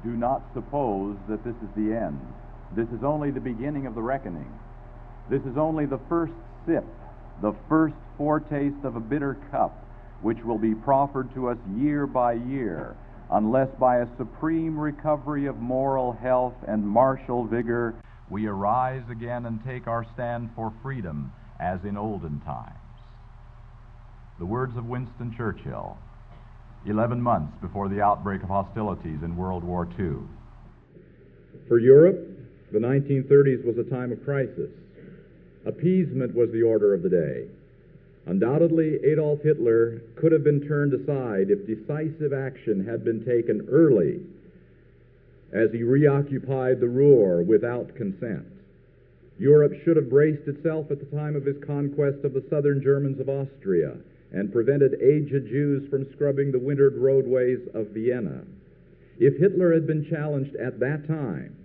do not suppose that this is the end. This is only the beginning of the reckoning. This is only the first sip, the first foretaste of a bitter cup, which will be proffered to us year by year, unless by a supreme recovery of moral health and martial vigor we arise again and take our stand for freedom as in olden times. The words of Winston Churchill, 11 months before the outbreak of hostilities in World War II. For Europe, the 1930s was a time of crisis. Appeasement was the order of the day. Undoubtedly, Adolf Hitler could have been turned aside if decisive action had been taken early as he reoccupied the Ruhr without consent. Europe should have braced itself at the time of his conquest of the southern Germans of Austria and prevented aged Jews from scrubbing the wintered roadways of Vienna. If Hitler had been challenged at that time,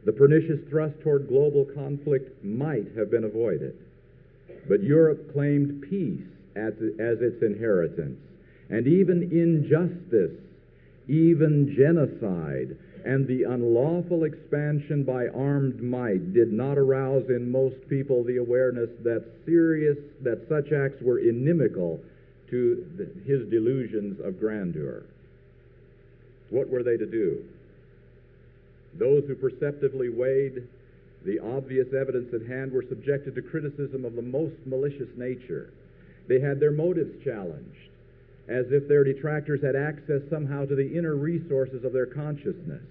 the pernicious thrust toward global conflict might have been avoided. But Europe claimed peace as its inheritance, and even injustice, even genocide, and the unlawful expansion by armed might did not arouse in most people the awareness that such acts were inimical to his delusions of grandeur. What were they to do? Those who perceptively weighed the obvious evidence at hand were subjected to criticism of the most malicious nature. They had their motives challenged, as if their detractors had access somehow to the inner resources of their consciousness.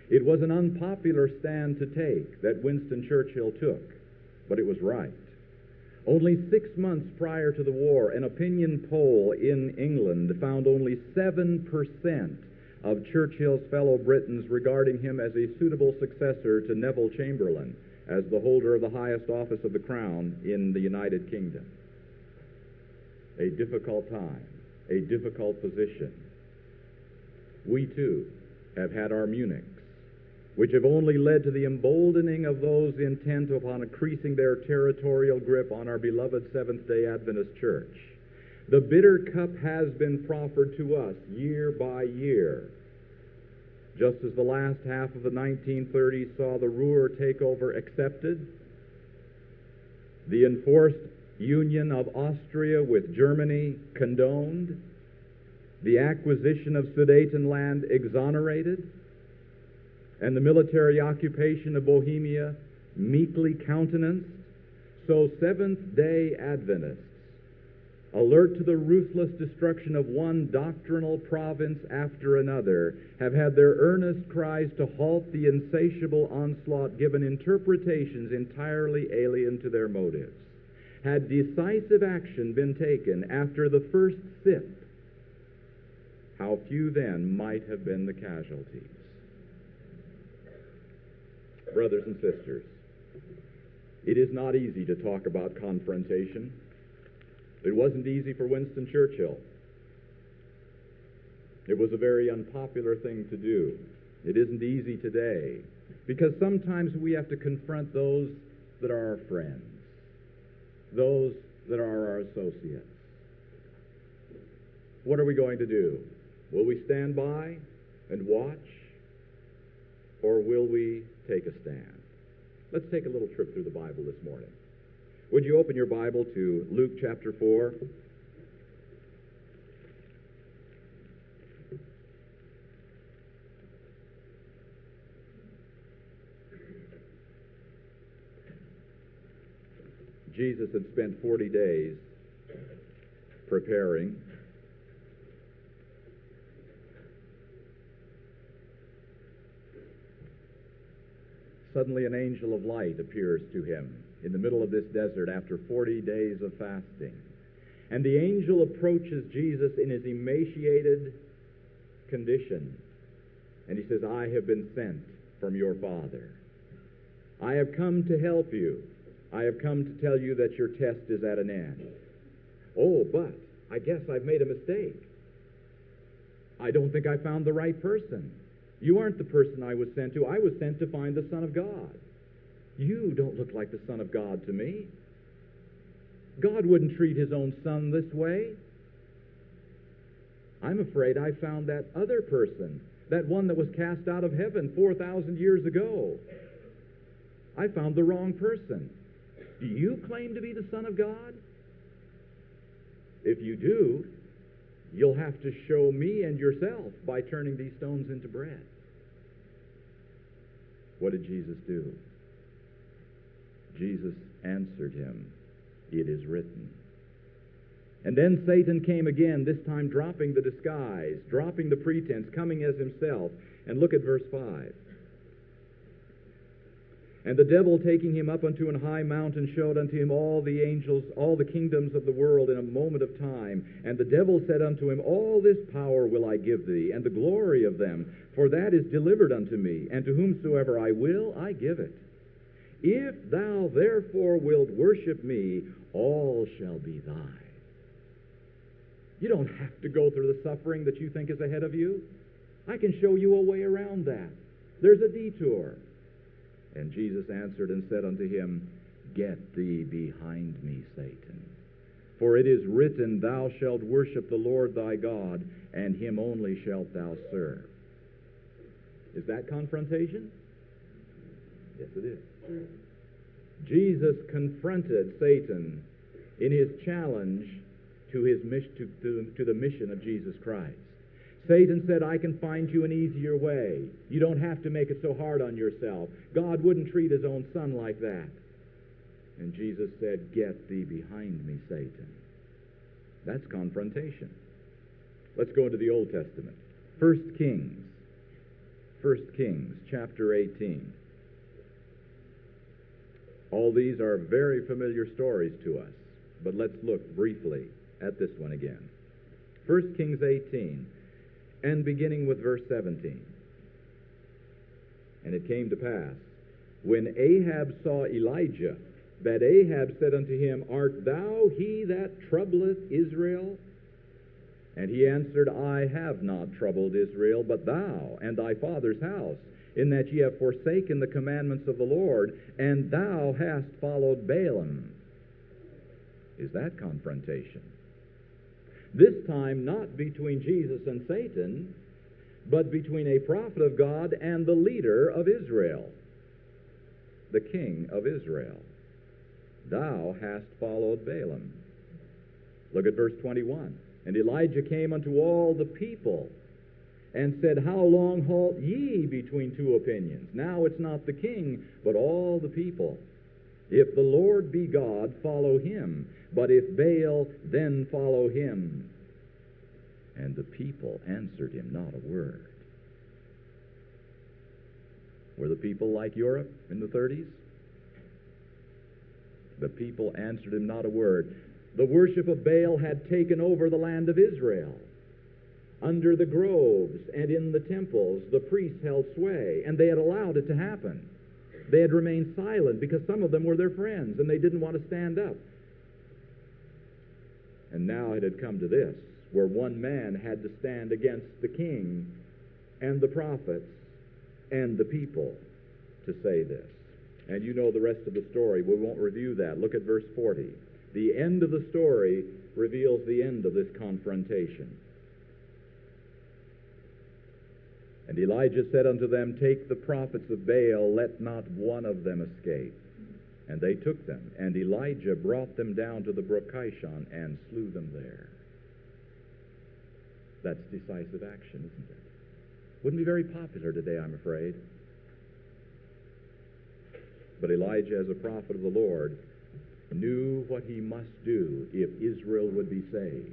It was an unpopular stand to take that Winston Churchill took, but it was right. Only 6 months prior to the war, an opinion poll in England found only 7% of Churchill's fellow Britons regarding him as a suitable successor to Neville Chamberlain as the holder of the highest office of the Crown in the United Kingdom. A difficult time, a difficult position. We, too, have had our Munichs, which have only led to the emboldening of those intent upon increasing their territorial grip on our beloved Seventh-day Adventist Church. The bitter cup has been proffered to us year by year. Just as the last half of the 1930s saw the Ruhr takeover accepted, the enforced union of Austria with Germany condoned, the acquisition of Sudetenland exonerated, and the military occupation of Bohemia meekly countenanced, so Seventh-day Adventists, alert to the ruthless destruction of one doctrinal province after another, have had their earnest cries to halt the insatiable onslaught given interpretations entirely alien to their motives. Had decisive action been taken after the first sip, how few then might have been the casualties. Brothers and sisters, it is not easy to talk about confrontation. It wasn't easy for Winston Churchill. It was a very unpopular thing to do. It isn't easy today, because sometimes we have to confront those that are our friends, those that are our associates. What are we going to do? Will we stand by and watch, or will we take a stand? Let's take a little trip through the Bible this morning. Would you open your Bible to Luke chapter 4? Jesus had spent 40 days preparing. Suddenly an angel of light appears to him in the middle of this desert after 40 days of fasting. And the angel approaches Jesus in his emaciated condition. And he says, I have been sent from your Father. I have come to help you. I have come to tell you that your test is at an end. Oh, but I guess I've made a mistake. I don't think I found the right person. You aren't the person I was sent to. I was sent to find the Son of God. You don't look like the Son of God to me. God wouldn't treat his own Son this way. I'm afraid I found that other person, that one that was cast out of heaven 4,000 years ago. I found the wrong person. Do you claim to be the Son of God? If you do, you'll have to show me and yourself by turning these stones into bread. What did Jesus do? Jesus answered him, "It is written." And then Satan came again, this time dropping the disguise, dropping the pretense, coming as himself. And look at verse 5. And the devil, taking him up unto an high mountain, showed unto him all the angels, all the kingdoms of the world in a moment of time. And the devil said unto him, All this power will I give thee, and the glory of them, for that is delivered unto me, and to whomsoever I will, I give it. If thou therefore wilt worship me, all shall be thine. You don't have to go through the suffering that you think is ahead of you. I can show you a way around that. There's a detour. And Jesus answered and said unto him, Get thee behind me, Satan. For it is written, Thou shalt worship the Lord thy God, and him only shalt thou serve. Is that confrontation? Yes, it is. Jesus confronted Satan in his challenge to the mission of Jesus Christ. Satan said, I can find you an easier way. You don't have to make it so hard on yourself. God wouldn't treat his own son like that. And Jesus said, Get thee behind me, Satan. That's confrontation. Let's go into the Old Testament. 1 Kings, chapter 18. All these are very familiar stories to us, but let's look briefly at this one again. 1 Kings 18, and beginning with verse 17. And it came to pass, when Ahab saw Elijah, that Ahab said unto him, Art thou he that troubleth Israel? And he answered, I have not troubled Israel, but thou and thy father's house, in that ye have forsaken the commandments of the Lord, and thou hast followed Balaam. Is that confrontation? This time not between Jesus and Satan, but between a prophet of God and the leader of Israel, the king of Israel. Thou hast followed Balaam. Look at verse 21. And Elijah came unto all the people and said, How long halt ye between two opinions? Now it's not the king, but all the people. If the Lord be God, follow him. But if Baal, then follow him. And the people answered him not a word. Were the people like Europe in the 30s? The people answered him not a word. The worship of Baal had taken over the land of Israel. Under the groves and in the temples, the priests held sway, and they had allowed it to happen. They had remained silent because some of them were their friends, and they didn't want to stand up. And now it had come to this, where one man had to stand against the king and the prophets and the people to say this. And you know the rest of the story. We won't review that. Look at verse 40. The end of the story reveals the end of this confrontation. And Elijah said unto them, Take the prophets of Baal, let not one of them escape. And they took them, and Elijah brought them down to the brook Kishon and slew them there. That's decisive action, isn't it? Wouldn't be very popular today, I'm afraid. But Elijah, as a prophet of the Lord, knew what he must do if Israel would be saved.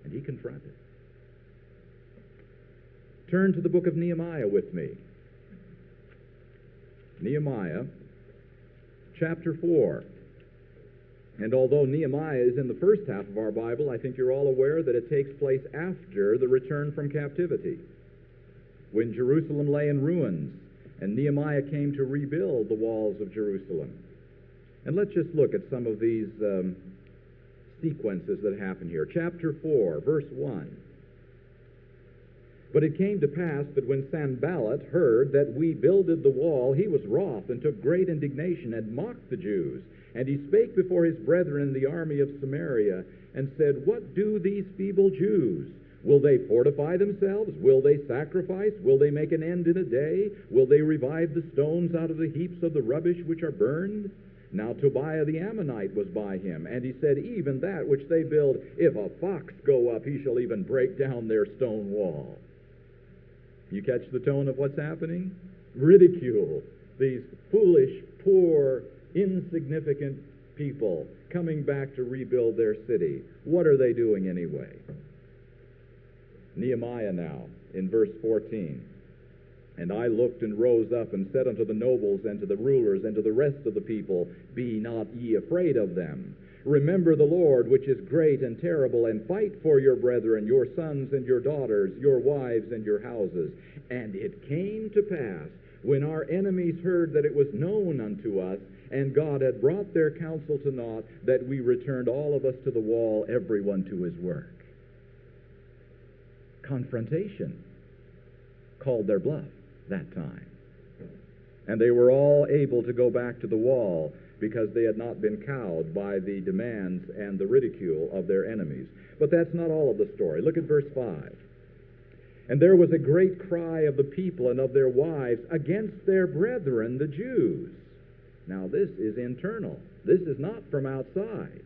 And he confronted. Turn to the book of Nehemiah with me. Nehemiah, chapter 4. And although Nehemiah is in the first half of our Bible, I think you're all aware that it takes place after the return from captivity, when Jerusalem lay in ruins, and Nehemiah came to rebuild the walls of Jerusalem. And let's just look at some of these sequences that happen here. Chapter 4, verse 1. But it came to pass that when Sanballat heard that we builded the wall, he was wroth, and took great indignation, and mocked the Jews. And he spake before his brethren in the army of Samaria, and said, What do these feeble Jews? Will they fortify themselves? Will they sacrifice? Will they make an end in a day? Will they revive the stones out of the heaps of the rubbish which are burned? Now Tobiah the Ammonite was by him, and he said, even that which they build, if a fox go up, he shall even break down their stone wall. You catch the tone of what's happening? Ridicule. These foolish, poor, insignificant people coming back to rebuild their city. What are they doing anyway? Nehemiah now, in verse 14. And I looked and rose up and said unto the nobles and to the rulers and to the rest of the people, be not ye afraid of them. Remember the Lord, which is great and terrible, and fight for your brethren, your sons and your daughters, your wives and your houses. And it came to pass, when our enemies heard that it was known unto us, and God had brought their counsel to naught, that we returned all of us to the wall, every one to his work. Confrontation called their bluff that time. And they were all able to go back to the wall because they had not been cowed by the demands and the ridicule of their enemies. But that's not all of the story. Look at verse 5. And there was a great cry of the people and of their wives against their brethren, the Jews. Now this is internal. This is not from outside.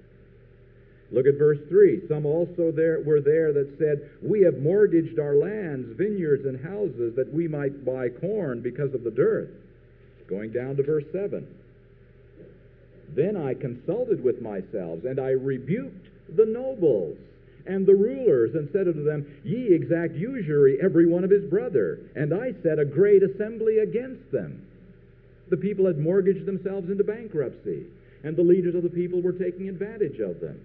Look at verse 3. Some also were there that said, we have mortgaged our lands, vineyards, and houses, that we might buy corn because of the dearth. Going down to verse 7. Then I consulted with myself, and I rebuked the nobles and the rulers, and said unto them, ye exact usury every one of his brother. And I set a great assembly against them. The people had mortgaged themselves into bankruptcy, and the leaders of the people were taking advantage of them.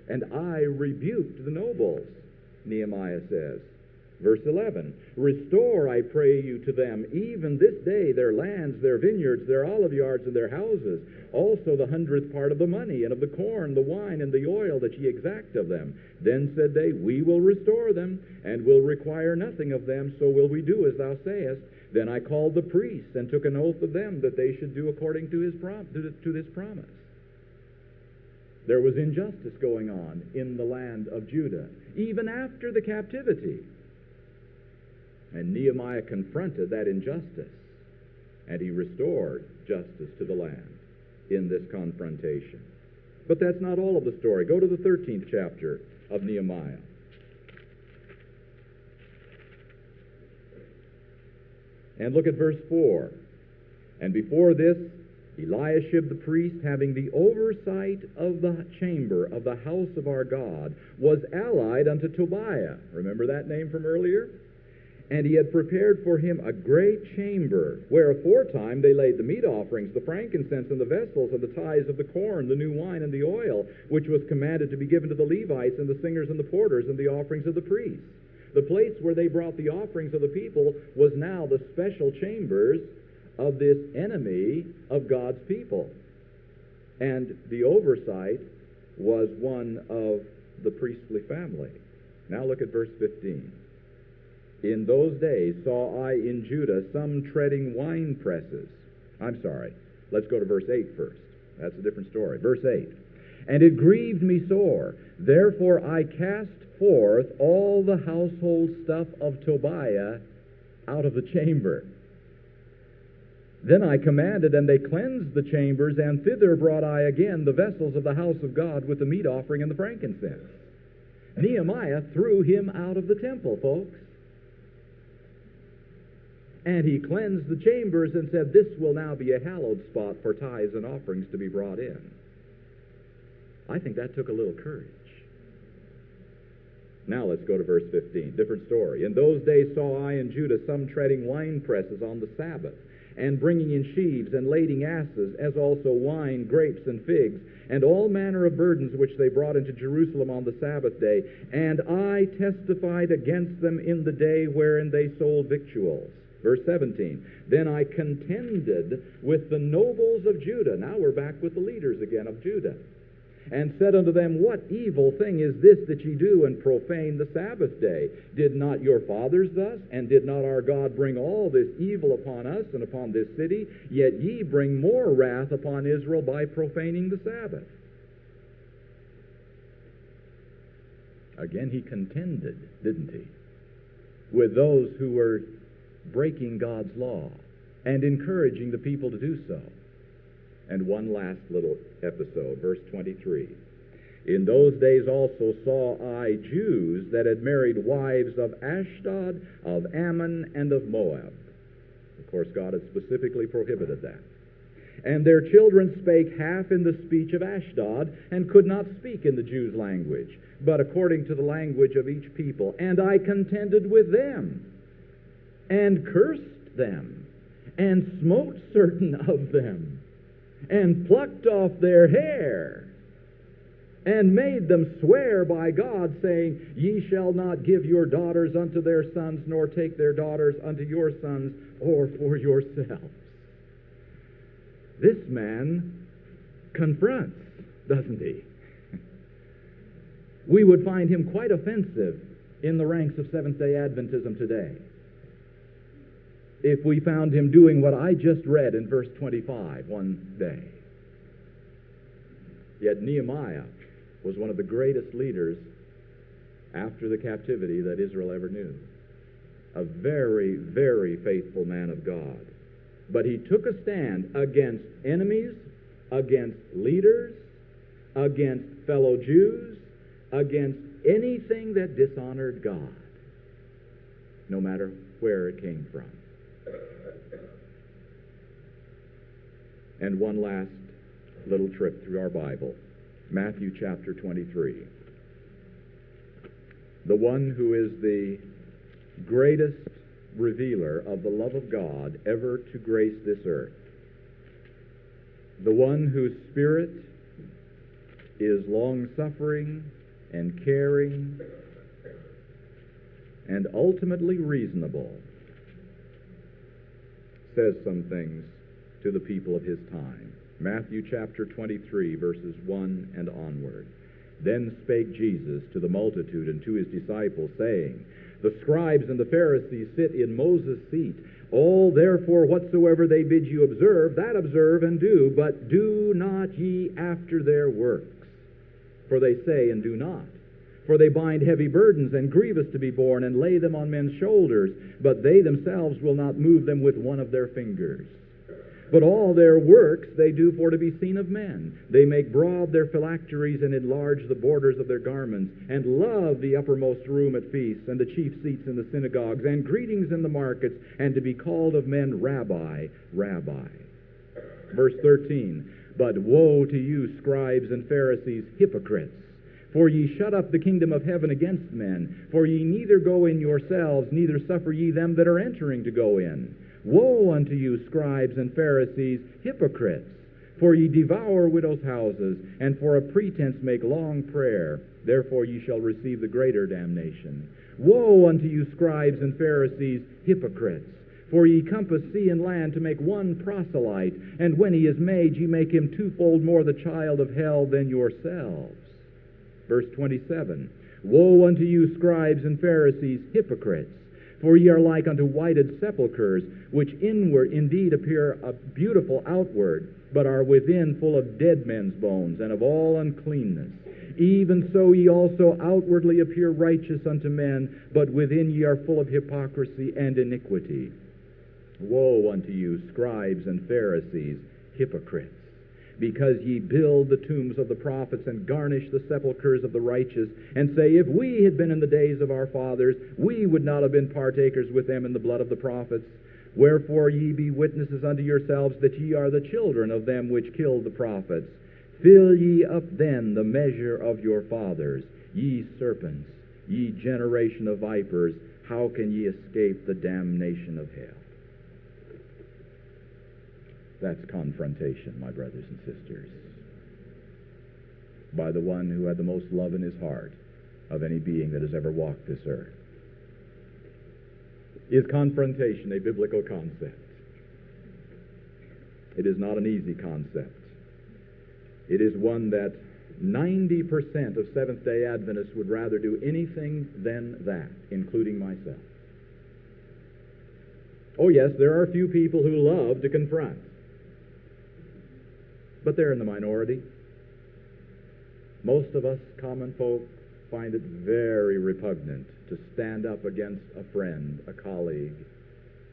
And I rebuked the nobles, Nehemiah says. Verse 11, restore, I pray you, to them, even this day, their lands, their vineyards, their olive yards, and their houses, also the 100th part of the money, and of the corn, the wine, and the oil that ye exact of them. Then said they, we will restore them, and will require nothing of them, so will we do as thou sayest. Then I called the priests, and took an oath of them, that they should do according to this promise. There was injustice going on in the land of Judah, even after the captivity. And Nehemiah confronted that injustice, and he restored justice to the land in this confrontation. But that's not all of the story. Go to the 13th chapter of Nehemiah. And look at verse 4. And before this, Eliashib the priest, having the oversight of the chamber of the house of our God, was allied unto Tobiah. Remember that name from earlier? And he had prepared for him a great chamber, where aforetime they laid the meat offerings, the frankincense, and the vessels, and the tithes of the corn, the new wine, and the oil, which was commanded to be given to the Levites, and the singers, and the porters, and the offerings of the priests. The place where they brought the offerings of the people was now the special chambers of this enemy of God's people. And the oversight was one of the priestly family. Now look at verse 15. In those days saw I in Judah some treading wine presses. I'm sorry. Let's go to verse 8 first. That's a different story. Verse 8. And it grieved me sore. Therefore I cast forth all the household stuff of Tobiah out of the chamber. Then I commanded, and they cleansed the chambers, and thither brought I again the vessels of the house of God with the meat offering and the frankincense. Nehemiah threw him out of the temple, folks. And he cleansed the chambers and said, this will now be a hallowed spot for tithes and offerings to be brought in. I think that took a little courage. Now let's go to verse 15. Different story. In those days saw I in Judah some treading wine presses on the Sabbath, and bringing in sheaves, and lading asses, as also wine, grapes, and figs, and all manner of burdens which they brought into Jerusalem on the Sabbath day. And I testified against them in the day wherein they sold victuals. Verse 17, then I contended with the nobles of Judah. Now we're back with the leaders again of Judah. And said unto them, what evil thing is this that ye do, and profane the Sabbath day? Did not your fathers thus? And did not our God bring all this evil upon us and upon this city? Yet ye bring more wrath upon Israel by profaning the Sabbath. Again, he contended, didn't he, with those who were breaking God's law and encouraging the people to do so. And one last little episode, verse 23. In those days also saw I Jews that had married wives of Ashdod, of Ammon, and of Moab. Of course, God had specifically prohibited that. And their children spake half in the speech of Ashdod, and could not speak in the Jews' language, but according to the language of each people. And I contended with them, and cursed them, and smote certain of them, and plucked off their hair, and made them swear by God, saying, Ye shall not give your daughters unto their sons, nor take their daughters unto your sons, or for yourselves. This man confronts, doesn't he? We would find him quite offensive in the ranks of Seventh-day Adventism today if we found him doing what I just read in verse 25 one day. Yet Nehemiah was one of the greatest leaders after the captivity that Israel ever knew. A very, very faithful man of God. But he took a stand against enemies, against leaders, against fellow Jews, against anything that dishonored God, no matter where it came from. And one last little trip through our Bible, Matthew chapter 23. The one who is the greatest revealer of the love of God ever to grace this earth. The one whose spirit is long-suffering and caring and ultimately reasonable, says some things to the people of his time. Matthew chapter 23, verses 1 and onward. Then spake Jesus to the multitude and to his disciples, saying, The scribes and the Pharisees sit in Moses' seat. All therefore whatsoever they bid you observe, that observe and do, but do not ye after their works. For they say and do not. For they bind heavy burdens and grievous to be borne, and lay them on men's shoulders, but they themselves will not move them with one of their fingers. But all their works they do for to be seen of men. They make broad their phylacteries, and enlarge the borders of their garments, and love the uppermost room at feasts, and the chief seats in the synagogues, and greetings in the markets, and to be called of men, Rabbi, Rabbi. Verse 13, But woe to you, scribes and Pharisees, hypocrites! For ye shut up the kingdom of heaven against men. For ye neither go in yourselves, neither suffer ye them that are entering to go in. Woe unto you, scribes and Pharisees, hypocrites! For ye devour widows' houses, and for a pretense make long prayer. Therefore ye shall receive the greater damnation. Woe unto you, scribes and Pharisees, hypocrites! For ye compass sea and land to make one proselyte, and when he is made, ye make him twofold more the child of hell than yourselves. Verse 27, Woe unto you, scribes and Pharisees, hypocrites! For ye are like unto whited sepulchres, which inward indeed appear beautiful outward, but are within full of dead men's bones, and of all uncleanness. Even so ye also outwardly appear righteous unto men, but within ye are full of hypocrisy and iniquity. Woe unto you, scribes and Pharisees, hypocrites! Because ye build the tombs of the prophets, and garnish the sepulchres of the righteous, and say, If we had been in the days of our fathers, we would not have been partakers with them in the blood of the prophets. Wherefore ye be witnesses unto yourselves that ye are the children of them which killed the prophets. Fill ye up then the measure of your fathers. Ye serpents, ye generation of vipers, how can ye escape the damnation of hell? That's confrontation, my brothers and sisters, by the one who had the most love in his heart of any being that has ever walked this earth. Is confrontation a biblical concept? It is not an easy concept. It is one that 90% of Seventh-day Adventists would rather do anything than that, including myself. Oh yes, there are a few people who love to confront, but they're in the minority. Most of us common folk find it very repugnant to stand up against a friend, a colleague,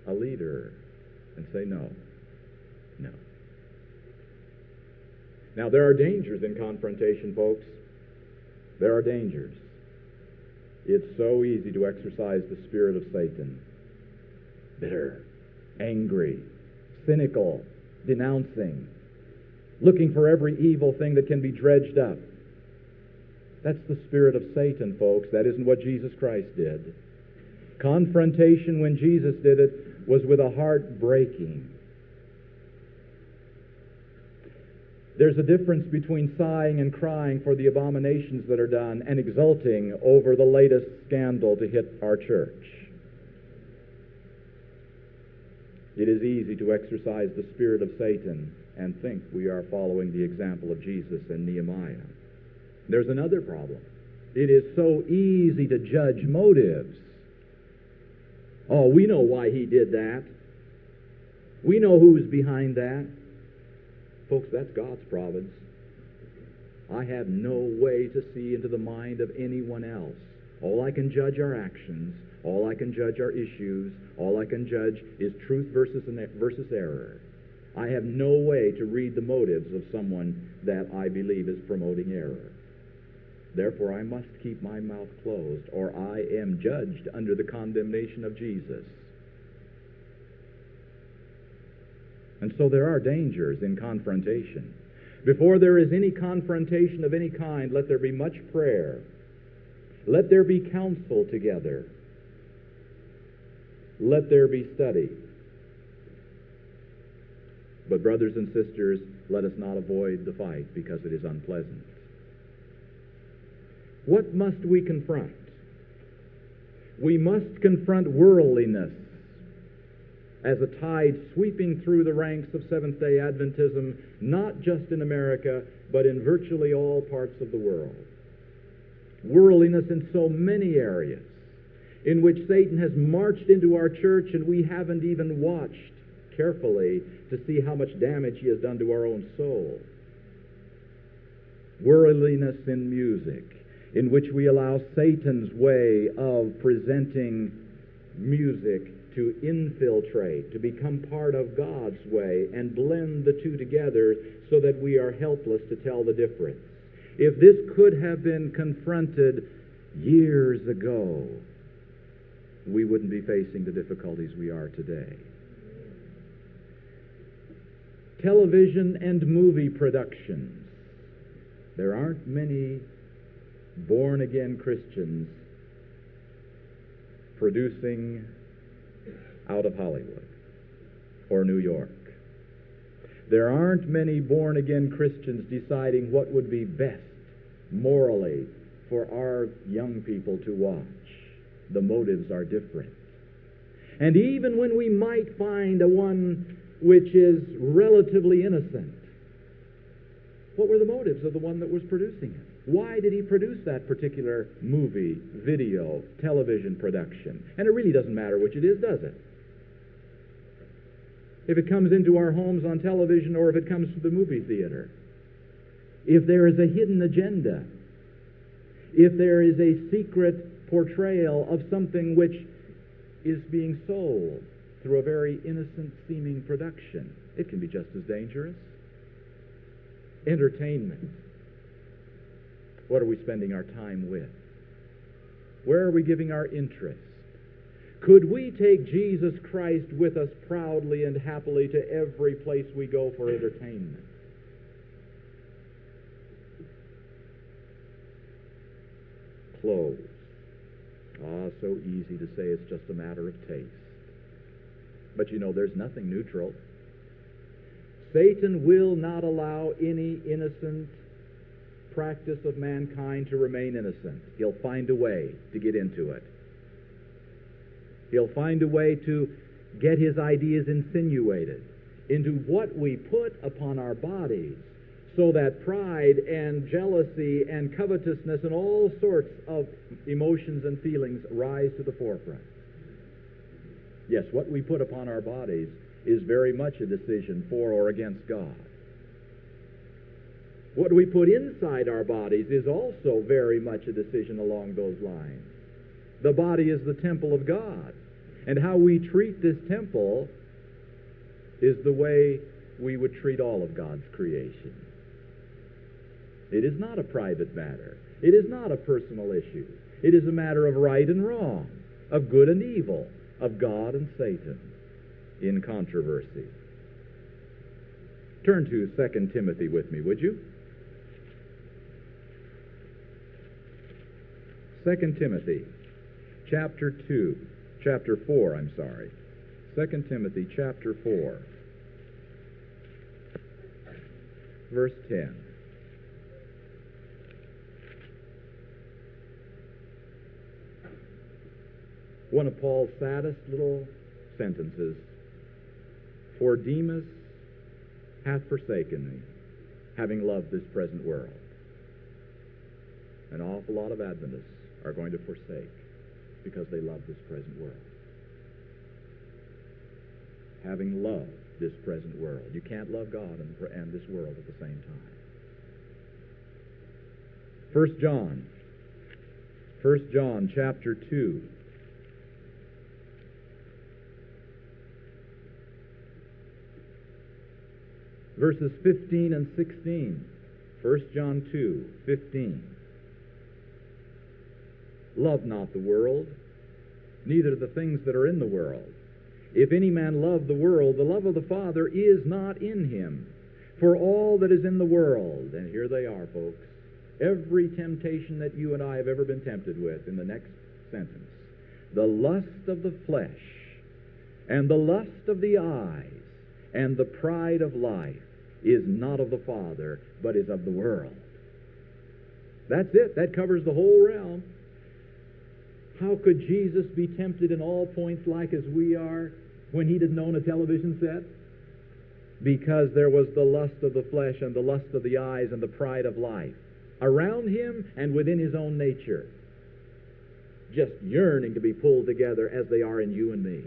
a leader, and say no. No. Now, there are dangers in confrontation, folks. There are dangers. It's so easy to exercise the spirit of Satan. Bitter, angry, cynical, denouncing, looking for every evil thing that can be dredged up. That's the spirit of Satan, folks. That isn't what Jesus Christ did. Confrontation, when Jesus did it, was with a heart breaking. There's a difference between sighing and crying for the abominations that are done and exulting over the latest scandal to hit our church. It is easy to exercise the spirit of Satan and think we are following the example of Jesus and Nehemiah. There's another problem. It is so easy to judge motives. Oh, we know why he did that. We know who's behind that. Folks, that's God's providence. I have no way to see into the mind of anyone else. All I can judge are actions. All I can judge are issues. All I can judge is truth versus error. I have no way to read the motives of someone that I believe is promoting error. Therefore, I must keep my mouth closed, or I am judged under the condemnation of Jesus. And so there are dangers in confrontation. Before there is any confrontation of any kind, let there be much prayer. Let there be counsel together. Let there be study. But brothers and sisters, let us not avoid the fight because it is unpleasant. What must we confront? We must confront worldliness as a tide sweeping through the ranks of Seventh-day Adventism, not just in America, but in virtually all parts of the world. Worldliness in so many areas, in which Satan has marched into our church and we haven't even watched carefully to see how much damage he has done to our own soul. Worldliness in music, in which we allow Satan's way of presenting music to infiltrate, to become part of God's way, and blend the two together so that we are helpless to tell the difference. If this could have been confronted years ago, we wouldn't be facing the difficulties we are today. Television and movie productions. There aren't many born-again Christians producing out of Hollywood or New York. There aren't many born-again Christians deciding what would be best morally for our young people to watch. The motives are different. And even when we might find a one which is relatively innocent, what were the motives of the one that was producing it? Why did he produce that particular movie, video, television production? And it really doesn't matter which it is, does it? If it comes into our homes on television or if it comes to the movie theater. If there is a hidden agenda, if there is a secret portrayal of something which is being sold through a very innocent-seeming production, it can be just as dangerous. Entertainment. What are we spending our time with? Where are we giving our interest? Could we take Jesus Christ with us proudly and happily to every place we go for entertainment? Clothes. So easy to say it's just a matter of taste. But you know, there's nothing neutral. Satan will not allow any innocent practice of mankind to remain innocent. He'll find a way to get into it. He'll find a way to get his ideas insinuated into what we put upon our bodies, so that pride and jealousy and covetousness and all sorts of emotions and feelings rise to the forefront. Yes, what we put upon our bodies is very much a decision for or against God. What we put inside our bodies is also very much a decision along those lines. The body is the temple of God, and how we treat this temple is the way we would treat all of God's creation. It is not a private matter. It is not a personal issue. It is a matter of right and wrong, of good and evil, of God and Satan in controversy. Turn to 2 Timothy with me, would you? 2 Timothy, chapter 4, I'm sorry. 2 Timothy, chapter 4, verse 10. One of Paul's saddest little sentences. For Demas hath forsaken me, having loved this present world. An awful lot of Adventists are going to forsake because they love this present world. Having loved this present world. You can't love God and this world at the same time. 1 John chapter 2. Verses 15 and 16. 1 John 2, 15. Love not the world, neither the things that are in the world. If any man love the world, the love of the Father is not in him. For all that is in the world, and here they are, folks, every temptation that you and I have ever been tempted with in the next sentence. The lust of the flesh, and the lust of the eyes, and the pride of life is not of the Father, but is of the world. That's it. That covers the whole realm. How could Jesus be tempted in all points like as we are when he didn't own a television set? Because there was the lust of the flesh and the lust of the eyes and the pride of life around him and within his own nature, just yearning to be pulled together as they are in you and me.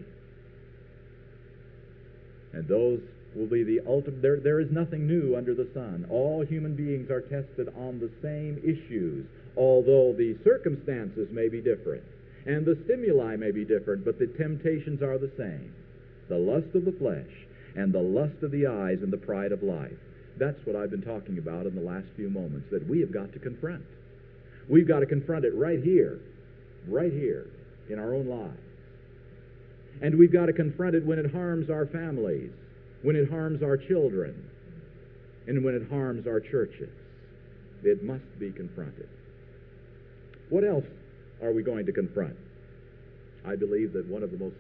And those will be the ultimate. There is nothing new under the sun. All human beings are tested on the same issues, although the circumstances may be different and the stimuli may be different, but the temptations are the same. The lust of the flesh and the lust of the eyes and the pride of life. That's what I've been talking about in the last few moments, that we have got to confront. We've got to confront it right here in our own lives. And we've got to confront it when it harms our families, when it harms our children, and when it harms our churches. It must be confronted. What else are we going to confront? I believe that one of the most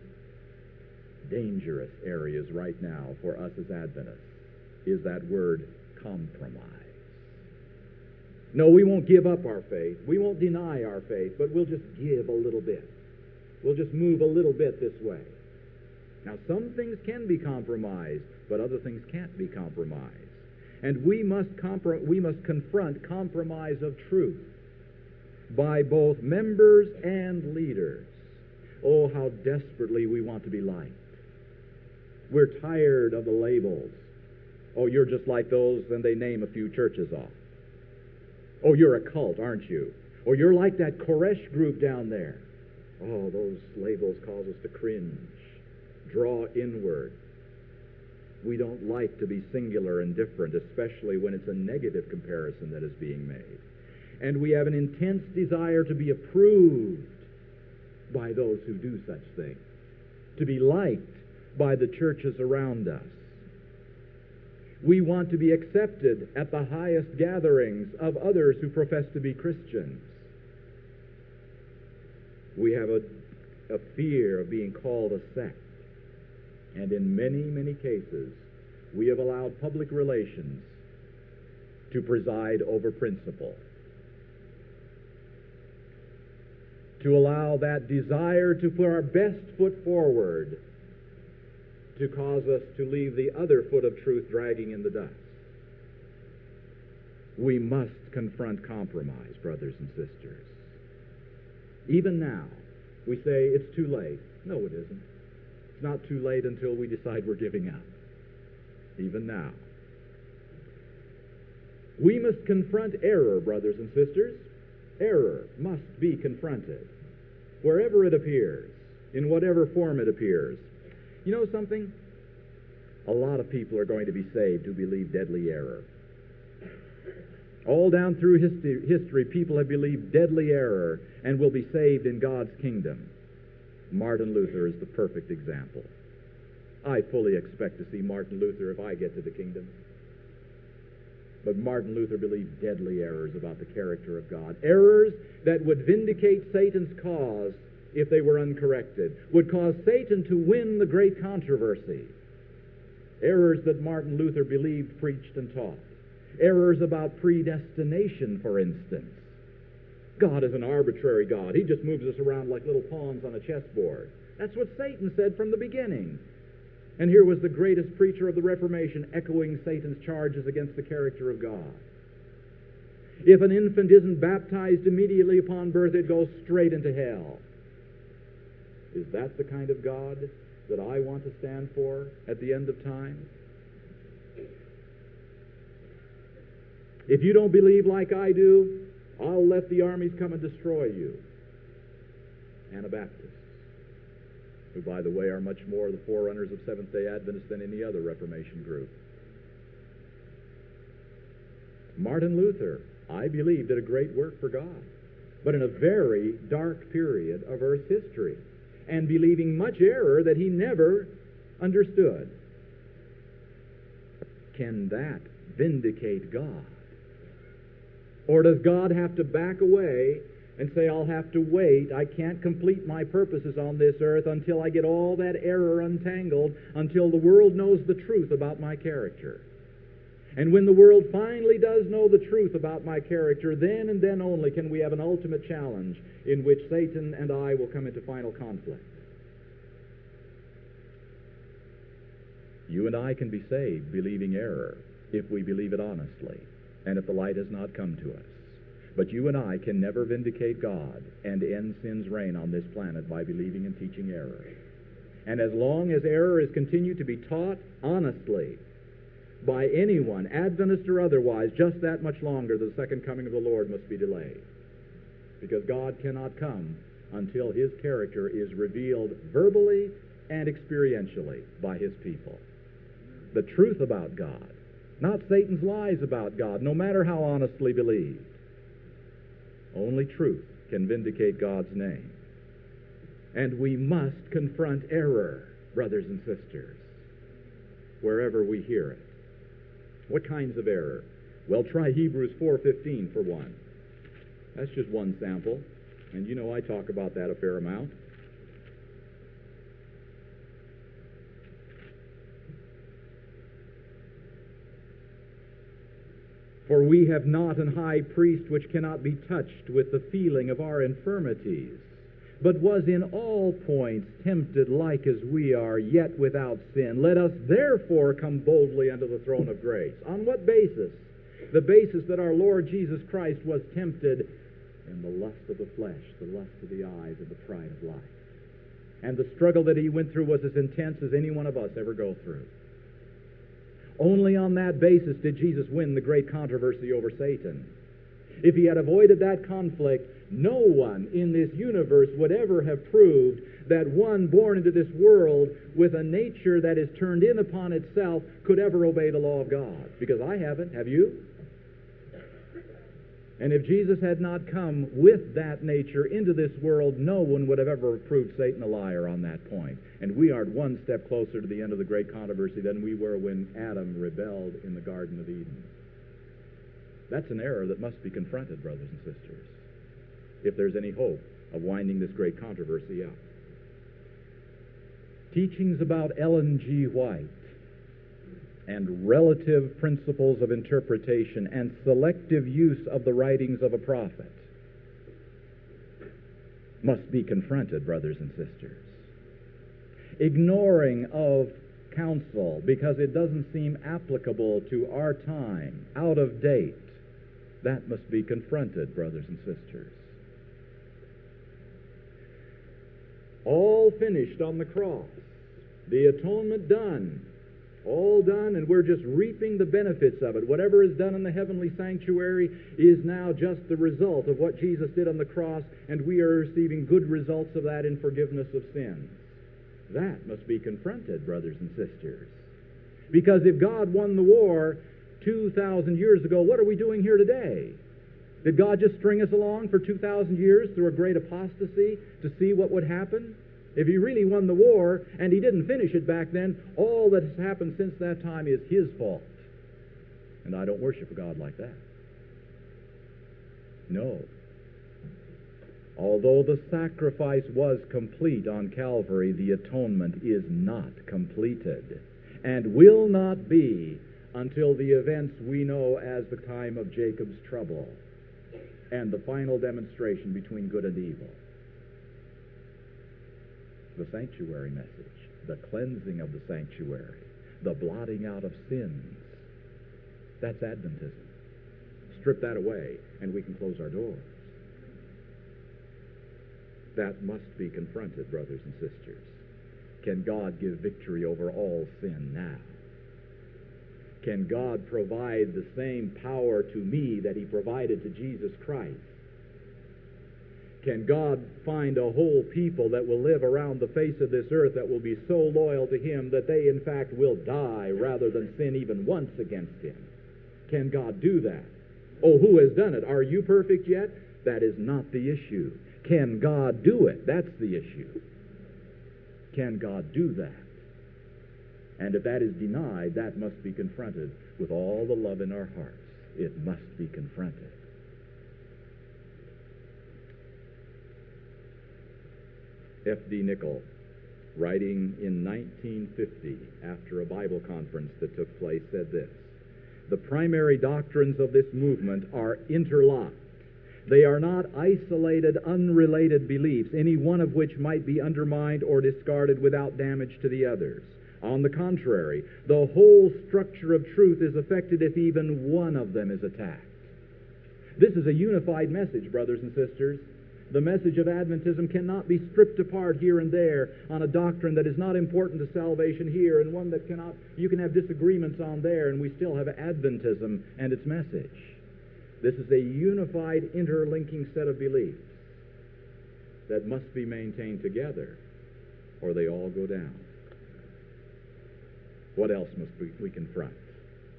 dangerous areas right now for us as Adventists is that word compromise. No, we won't give up our faith. We won't deny our faith, but we'll just give a little bit. We'll just move a little bit this way. Now, some things can be compromised, but other things can't be compromised. And we must confront compromise of truth by both members and leaders. Oh, how desperately we want to be liked. We're tired of the labels. Oh, you're just like those, and they name a few churches off. Oh, you're a cult, aren't you? Or you're like that Koresh group down there. Oh, those labels cause us to cringe, draw inward. We don't like to be singular and different, especially when it's a negative comparison that is being made. And we have an intense desire to be approved by those who do such things, to be liked by the churches around us. We want to be accepted at the highest gatherings of others who profess to be Christians. We have a fear of being called a sect. And in many, many cases, we have allowed public relations to preside over principle, to allow that desire to put our best foot forward to cause us to leave the other foot of truth dragging in the dust. We must confront compromise, brothers and sisters. Even now, we say it's too late. No, it isn't. It's not too late until we decide we're giving up. Even now. We must confront error, brothers and sisters. Error must be confronted wherever it appears, in whatever form it appears. You know something? A lot of people are going to be saved who believe deadly error. All down through history, people have believed deadly error and will be saved in God's kingdom. Martin Luther is the perfect example. I fully expect to see Martin Luther if I get to the kingdom. But Martin Luther believed deadly errors about the character of God. Errors that would vindicate Satan's cause if they were uncorrected, would cause Satan to win the great controversy. Errors that Martin Luther believed, preached, and taught. Errors about predestination, for instance. God is an arbitrary God. He just moves us around like little pawns on a chessboard. That's what Satan said from the beginning. And here was the greatest preacher of the Reformation echoing Satan's charges against the character of God. If an infant isn't baptized immediately upon birth, it goes straight into hell. Is that the kind of God that I want to stand for at the end of time? If you don't believe like I do, I'll let the armies come and destroy you. Anabaptists, who, by the way, are much more the forerunners of Seventh-day Adventists than any other Reformation group. Martin Luther, I believe, did a great work for God, but in a very dark period of Earth's history, and believing much error that he never understood. Can that vindicate God? Or does God have to back away and say, I'll have to wait, I can't complete my purposes on this earth until I get all that error untangled, until the world knows the truth about my character? And when the world finally does know the truth about my character, then and then only can we have an ultimate challenge in which Satan and I will come into final conflict. You and I can be saved believing error if we believe it honestly, and if the light has not come to us. But you and I can never vindicate God and end sin's reign on this planet by believing and teaching error. And as long as error is continued to be taught honestly by anyone, Adventist or otherwise, just that much longer the second coming of the Lord must be delayed. Because God cannot come until His character is revealed verbally and experientially by His people. The truth about God, not Satan's lies about God, no matter how honestly believed. Only truth can vindicate God's name. And we must confront error, brothers and sisters, wherever we hear it. What kinds of error? Well, try Hebrews 4:15 for one. That's just one sample, and you know I talk about that a fair amount. For we have not an high priest which cannot be touched with the feeling of our infirmities, but was in all points tempted like as we are, yet without sin. Let us therefore come boldly unto the throne of grace. On what basis? The basis that our Lord Jesus Christ was tempted in the lust of the flesh, the lust of the eyes, and the pride of life. And the struggle that He went through was as intense as any one of us ever go through. Only on that basis did Jesus win the great controversy over Satan. If He had avoided that conflict, no one in this universe would ever have proved that one born into this world with a nature that is turned in upon itself could ever obey the law of God. Because I haven't. Have you? And if Jesus had not come with that nature into this world, no one would have ever proved Satan a liar on that point. And we aren't one step closer to the end of the great controversy than we were when Adam rebelled in the Garden of Eden. That's an error that must be confronted, brothers and sisters, if there's any hope of winding this great controversy up. Teachings about Ellen G. White and relative principles of interpretation and selective use of the writings of a prophet must be confronted, brothers and sisters. Ignoring of counsel because it doesn't seem applicable to our time, out of date, that must be confronted, brothers and sisters. All finished on the cross, the atonement done. All done, and we're just reaping the benefits of it. Whatever is done in the heavenly sanctuary is now just the result of what Jesus did on the cross, and we are receiving good results of that in forgiveness of sins. That must be confronted, brothers and sisters. Because if God won the war 2,000 years ago, what are we doing here today? Did God just string us along for 2,000 years through a great apostasy to see what would happen? If He really won the war, and He didn't finish it back then, all that has happened since that time is His fault. And I don't worship a God like that. No. Although the sacrifice was complete on Calvary, the atonement is not completed, and will not be until the events we know as the time of Jacob's trouble and the final demonstration between good and evil. The sanctuary message, the cleansing of the sanctuary, the blotting out of sins. That's Adventism. Strip that away, and we can close our doors. That must be confronted, brothers and sisters. Can God give victory over all sin now? Can God provide the same power to me that He provided to Jesus Christ? Can God find a whole people that will live around the face of this earth that will be so loyal to Him that they in fact will die rather than sin even once against Him? Can God do that? Oh, who has done it? Are you perfect yet? That is not the issue. Can God do it? That's the issue. Can God do that? And if that is denied, that must be confronted with all the love in our hearts. It must be confronted. F.D. Nichol, writing in 1950 after a Bible conference that took place, said this: "The primary doctrines of this movement are interlocked. They are not isolated, unrelated beliefs, any one of which might be undermined or discarded without damage to the others. On the contrary, the whole structure of truth is affected if even one of them is attacked." This is a unified message, brothers and sisters. The message of Adventism cannot be stripped apart here and there on a doctrine that is not important to salvation here and one that you can have disagreements on there, and we still have Adventism and its message. This is a unified, interlinking set of beliefs that must be maintained together, or they all go down. What else must we confront?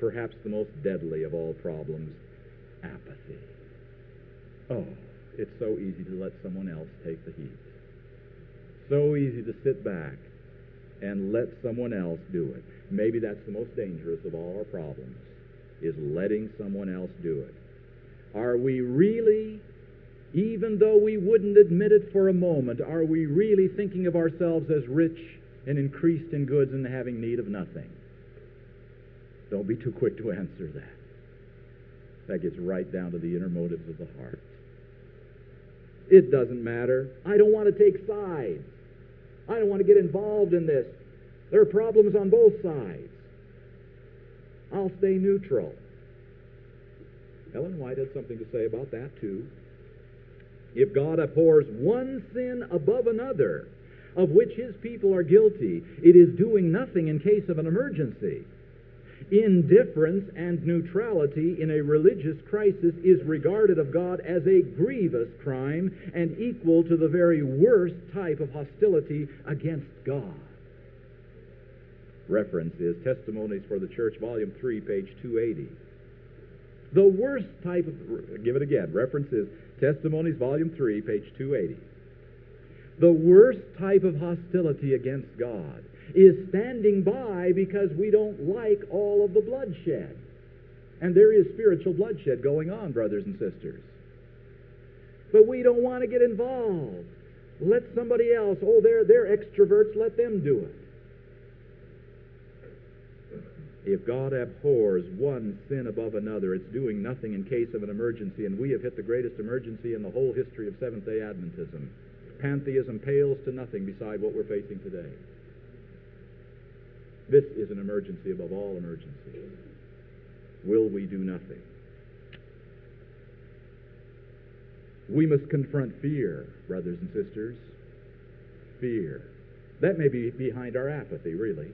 Perhaps the most deadly of all problems, apathy. Oh, it's so easy to let someone else take the heat. So easy to sit back and let someone else do it. Maybe that's the most dangerous of all our problems, is letting someone else do it. Are we really, even though we wouldn't admit it for a moment, are we really thinking of ourselves as rich and increased in goods and having need of nothing? Don't be too quick to answer that. That gets right down to the inner motives of the heart. It doesn't matter. I don't want to take sides. I don't want to get involved in this. There are problems on both sides. I'll stay neutral. Ellen White had something to say about that too. If God abhors one sin above another, of which His people are guilty, it is doing nothing in case of an emergency. Indifference and neutrality in a religious crisis is regarded of God as a grievous crime and equal to the very worst type of hostility against God. Reference is Testimonies for the Church, Volume 3, page 280. The worst type of, give it again, reference is Testimonies, Volume 3, page 280. The worst type of hostility against God is standing by because we don't like all of the bloodshed. And there is spiritual bloodshed going on, brothers and sisters. But we don't want to get involved. Let somebody else, they're extroverts, let them do it. If God abhors one sin above another, it's doing nothing in case of an emergency, and we have hit the greatest emergency in the whole history of Seventh-day Adventism. Pantheism pales to nothing beside what we're facing today. This is an emergency above all emergencies. Will we do nothing? We must confront fear, brothers and sisters. Fear. That may be behind our apathy, really.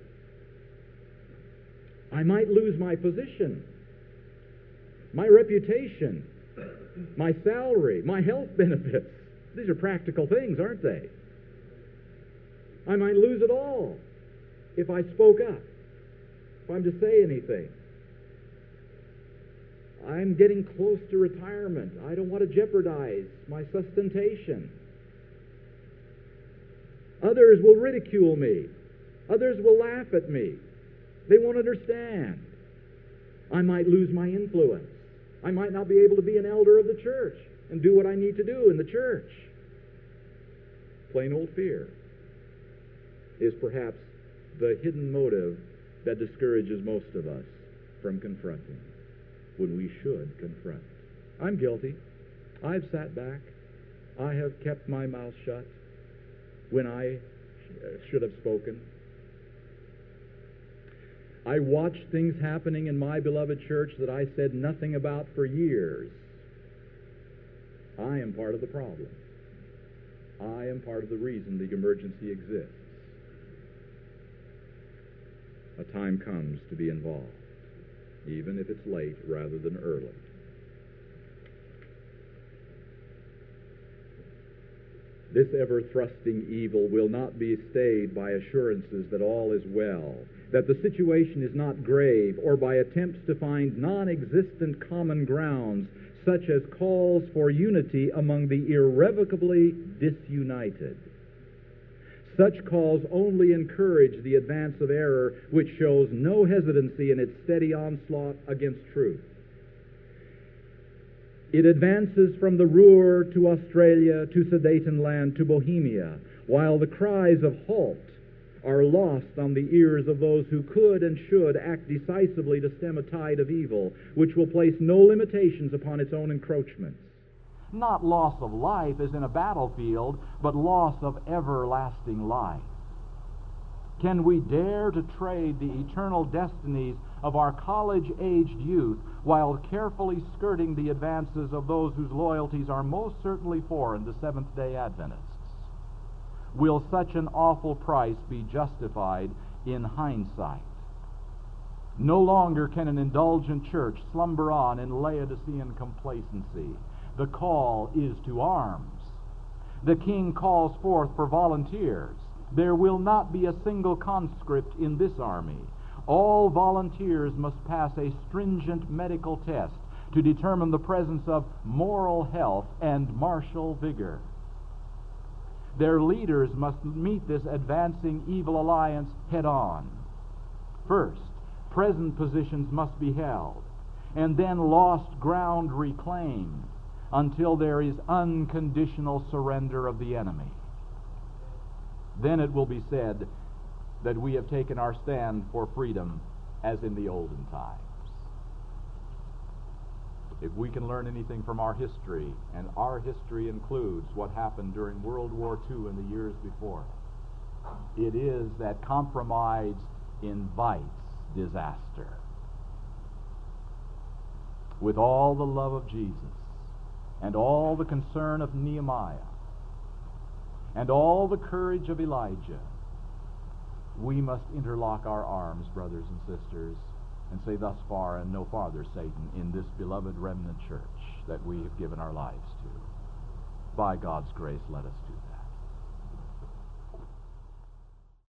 I might lose my position, my reputation, my salary, my health benefits. These are practical things, aren't they? I might lose it all if I spoke up, if I'm to say anything. I'm getting close to retirement. I don't want to jeopardize my sustentation. Others will ridicule me. Others will laugh at me. They won't understand. I might lose my influence. I might not be able to be an elder of the church and do what I need to do in the church. Plain old fear is perhaps the hidden motive that discourages most of us from confronting when we should confront. I'm guilty. I've sat back. I have kept my mouth shut when I should have spoken. I watched things happening in my beloved church that I said nothing about for years. I am part of the problem. I am part of the reason the emergency exists. A time comes to be involved, even if it's late rather than early. This ever-thrusting evil will not be stayed by assurances that all is well, that the situation is not grave, or by attempts to find non-existent common grounds, such as calls for unity among the irrevocably disunited. Such calls only encourage the advance of error, which shows no hesitancy in its steady onslaught against truth. It advances from the Ruhr to Australia, to Sudetenland, to Bohemia, while the cries of halt are lost on the ears of those who could and should act decisively to stem a tide of evil, which will place no limitations upon its own encroachments. Not loss of life as in a battlefield, but loss of everlasting life. Can we dare to trade the eternal destinies of our college-aged youth while carefully skirting the advances of those whose loyalties are most certainly foreign to Seventh-day Adventists? Will such an awful price be justified in hindsight? No longer can an indulgent church slumber on in Laodicean complacency. The call is to arms. The King calls forth for volunteers. There will not be a single conscript in this army. All volunteers must pass a stringent medical test to determine the presence of moral health and martial vigor. Their leaders must meet this advancing evil alliance head on. First, present positions must be held, and then lost ground reclaimed until there is unconditional surrender of the enemy. Then it will be said that we have taken our stand for freedom as in the olden times. If we can learn anything from our history, and our history includes what happened during World War II and the years before, it is that compromise invites disaster. With all the love of Jesus, and all the concern of Nehemiah, and all the courage of Elijah, we must interlock our arms, brothers and sisters, and say, thus far and no farther, Satan, in this beloved remnant church that we have given our lives to. By God's grace, let us do